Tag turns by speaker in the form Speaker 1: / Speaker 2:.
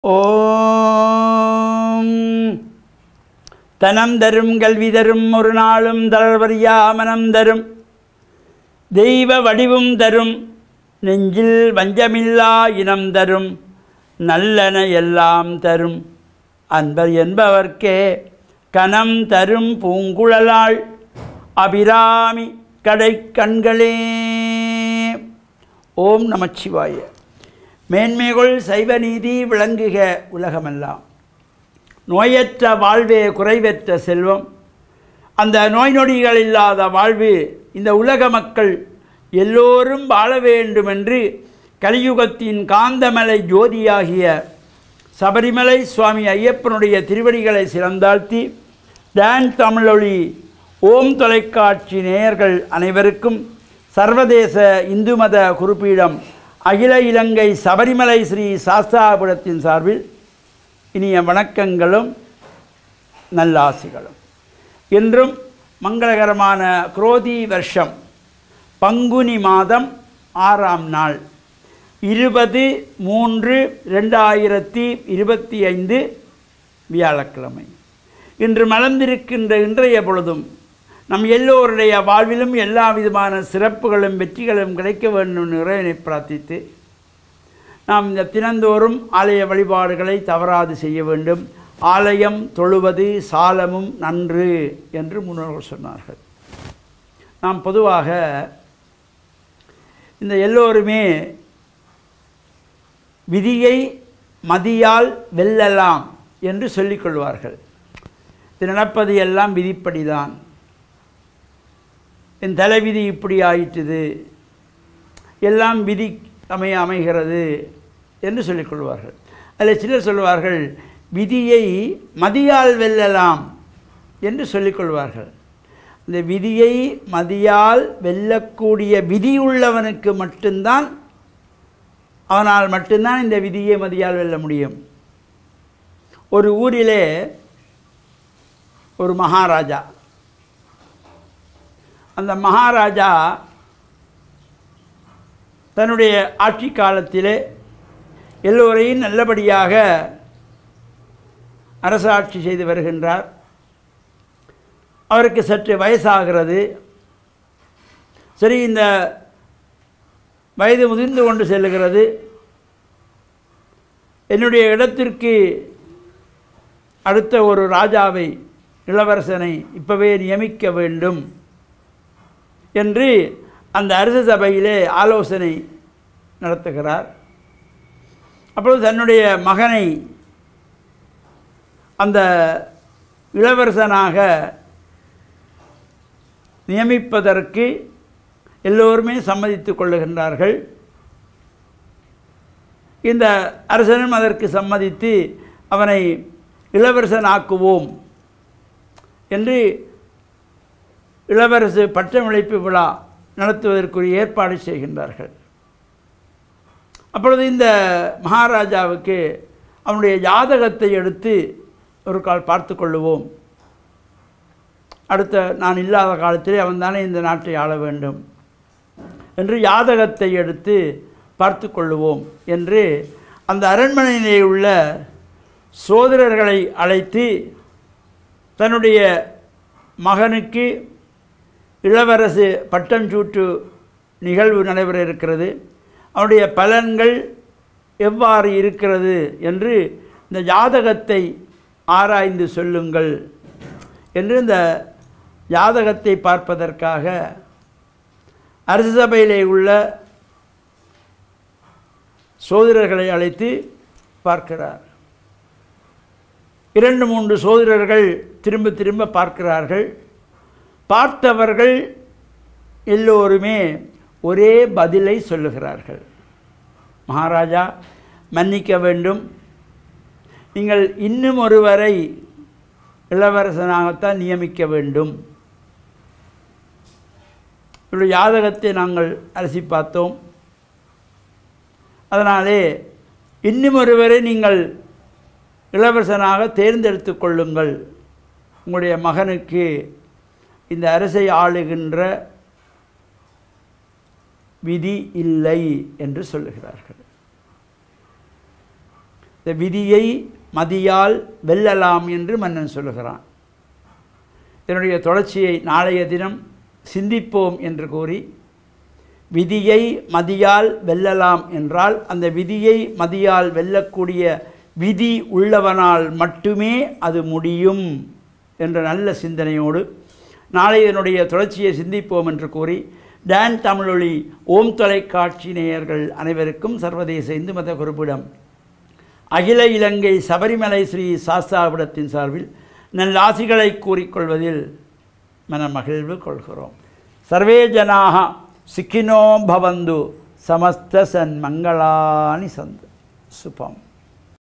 Speaker 1: ஓம் தனம் தரும் கல்வி தரும் ஒரு நாளும் தளர்வறியா மனம் தரும் தெய்வ வடிவும் தரும் நெஞ்சில் வஞ்சமில்லா இனம் தரும் நல்லன எல்லாம் தரும் அன்பர் என்பவர்க்கே கனம் தரும் பூங்குழலாள் அபிராமி கடை கண்களே. ஓம் நமச்சிவாய. மேன்மைகள் சைவ நீதி விளங்குக உலகமெல்லாம். நோயற்ற வாழ்வே குறைவற்ற செல்வம். அந்த நோய் நொடிகள் இல்லாத வாழ்வு இந்த உலக மக்கள் எல்லோரும் வாழ வேண்டுமென்று கலியுகத்தின் காந்தமலை ஜோதியாகிய சபரிமலை சுவாமி ஐயப்பனுடைய திருவடிகளை சிறந்தாழ்த்தி டான் தமிழொலி ஓம் தொலைக்காட்சி நேயர்கள் அனைவருக்கும் சர்வதேச இந்து மத குறிப்பீடம் அகில இலங்கை சபரிமலை ஸ்ரீ சாஸ்தாபுரத்தின் சார்பில் இனிய வணக்கங்களும் நல்லாசிகளும். இன்றும் மங்களகரமான குரோதி வருஷம் பங்குனி மாதம் 6ஆம் நாள் 20/3/2025 வியாழக்கிழமை. இன்று மலர்ந்திருக்கின்ற இன்றைய பொழுதும் நம் எல்லோருடைய வாழ்விலும் எல்லா விதமான சிறப்புகளும் வெற்றிகளும் கிடைக்க வேண்டும் இறைவனை பிரார்த்தித்து நாம் இந்த தினந்தோறும் ஆலய வழிபாடுகளை தவறாது செய்ய வேண்டும். ஆலயம் தொழுவது சாலமும் நன்று என்று முன்னோர்கள் சொன்னார்கள். நாம் பொதுவாக இந்த எல்லோருமே விதியை மதியால் வெல்லலாம் என்று சொல்லிக்கொள்வார்கள். இது நடப்பது எல்லாம் விதிப்படிதான், என் தலைவிதி இப்படி ஆயிட்டுது, எல்லாம் விதி அமைகிறது என்று சொல்லிக்கொள்வார்கள். அதில் சிலர் சொல்வார்கள் விதியை மதியால் வெல்லலாம் என்று சொல்லிக்கொள்வார்கள். இந்த விதியை மதியால் வெல்லக்கூடிய விதி உள்ளவனுக்கு மட்டும்தான், அவனால் மட்டும்தான் இந்த விதியை மதியால் வெல்ல முடியும். ஒரு ஊரிலே ஒரு மகாராஜா, அந்த மகாராஜா தன்னுடைய ஆட்சி காலத்திலே எல்லோரையும் நல்லபடியாக அரசாட்சி செய்து வருகின்றார். அவருக்கு சற்று வயசாகிறது. சரி, இந்த வயது முதிர்ந்து கொண்டு செல்லுகிறது. என்னுடைய இடத்திற்கு அடுத்த ஒரு ராஜாவை, இளவரசனை இப்போவே நியமிக்க வேண்டும் என்று அந்த அரச சபையிலே ஆலோசனை நடத்துகிறார். அப்பொழுது தன்னுடைய மகனை அந்த இளவரசனாக நியமிப்பதற்கு எல்லோருமே சம்மதித்து கொள்ளுகின்றார்கள். இந்த அரசனும் அதற்கு சம்மதித்து அவனை இளவரசனாக்குவோம் என்று இளவரசு பட்டமளிப்பு விழா நடத்துவதற்குரிய ஏற்பாடு செய்கின்றார்கள். அப்பொழுது இந்த மகாராஜாவுக்கு அவனுடைய ஜாதகத்தை எடுத்து ஒரு கால் பார்த்து கொள்ளுவோம், அடுத்த நான் இல்லாத காலத்திலே அவன் தானே இந்த நாட்டை ஆள வேண்டும் என்று ஜாதகத்தை எடுத்து பார்த்து கொள்ளுவோம் என்று அந்த அரண்மனையிலே உள்ள சோதரர்களை அழைத்து தன்னுடைய மகனுக்கு இளவரசு பட்டம் சூட்டு நிகழ்வு நடைபெற இருக்கிறது, அவனுடைய பலன்கள் எவ்வாறு இருக்கிறது என்று இந்த ஜாதகத்தை ஆராய்ந்து சொல்லுங்கள் என்று இந்த ஜாதகத்தை பார்ப்பதற்காக அரச சபையிலே உள்ள சோதரர்களை அழைத்து பார்க்கிறார். 2-3 சோதரர்கள் திரும்ப திரும்ப பார்க்கிறார்கள். பார்த்தவர்கள் எல்லோருமே ஒரே பதிலை சொல்லுகிறார்கள். மகாராஜா, மன்னிக்க வேண்டும், நீங்கள் இன்னும் ஒருவரை இளவரசனாகத்தான் நியமிக்க வேண்டும். இவருடைய ஜாதகத்தை நாங்கள் அலசி பார்த்தோம். அதனாலே இன்னும் ஒருவரை நீங்கள் இளவரசனாக தேர்ந்தெடுத்து கொள்ளுங்கள். உங்களுடைய மகனுக்கு இந்த அரசை ஆளுகின்ற விதி இல்லை என்று சொல்லுகிறார்கள். இந்த விதியை மதியால் வெல்லலாம் என்று மன்னன் சொல்லுகிறான். இதனுடைய தொடர்ச்சியை நாளைய தினம் சிந்திப்போம் என்று கூறி, விதியை மதியால் வெல்லலாம் என்றால் அந்த விதியை மதியால் வெல்லக்கூடிய விதி உள்ளவனால் மட்டுமே அது முடியும் என்ற நல்ல சிந்தனையோடு நாளை இதனுடைய தொடர்ச்சியை சிந்திப்போம் என்று கூறி, டான் தமிழொலி ஓம் தொலைக்காட்சி நேயர்கள் அனைவருக்கும் சர்வதேச இந்து மத குருப்பிடம் அகில இலங்கை சபரிமலை ஸ்ரீ சாஸ்தாவிடத்தின் சார்பில் நல்லாசிகளை கூறிக்கொள்வதில் மனமகிழ்வு கொள்கிறோம். சர்வே ஜனாக சுகினோ பவந்து சமஸ்த சன்மங்களானி சந்து சுபம்.